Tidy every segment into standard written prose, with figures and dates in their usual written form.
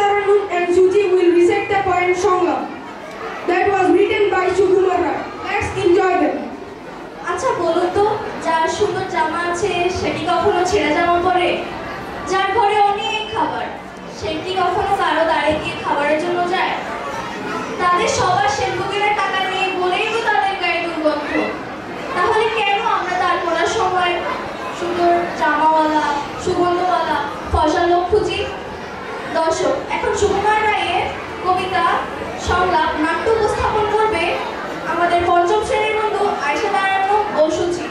Taranum and Suji will recite the poem Songam that was written by Sukumar Rai. Let's enjoy them. আচ্ছা বলুন তো, যার সুন্দর জামা আছে সেটি কখনো ছেঁড়া জামা পরে? যার ঘরে অনেক খাবার সে কি কখনো কারো দাঁড়ে গিয়ে খাবারের জন্য যায়? তাদের সবার সেনভোগের টাকা নেই বলেই তো তাদের গায়ে দুর্গন্ধ। তাহলে কেন আমরা তার পড়ার সময় সুন্দর জামাওয়ালা, সুগন্ধওয়ালা, ফসল লোক খুঁজি? দর্শক, এখন সুকুমার রায়ের কবিতা সংলাপ নাট্য উপস্থাপন করবে আমাদের পঞ্চম শ্রেণীর বন্ধু আয়েশা তারান্নুম ও সুচি।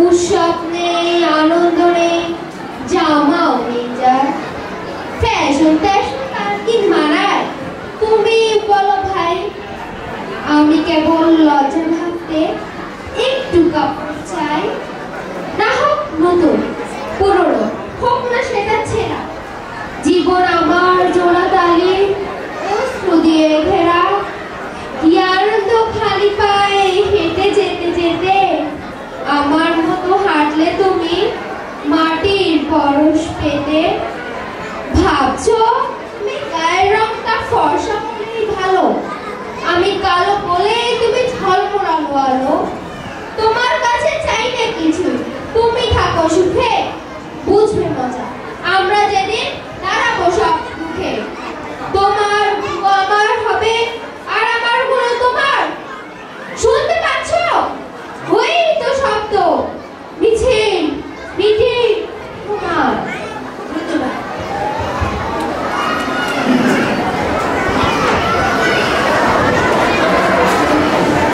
উৎসব নেই, আনন্দ নেই, জামাও নেই যার, ফ্যাশন ট্যাশন তার কি মানায়? তুমি বলো ভাই। আমি কেবল লজ্জা ভাবতে একটু কাপড় চাই, না হোক নতুন পুরনো, হোক না সেটা ছেঁড়া। জীবন আমার জোড়া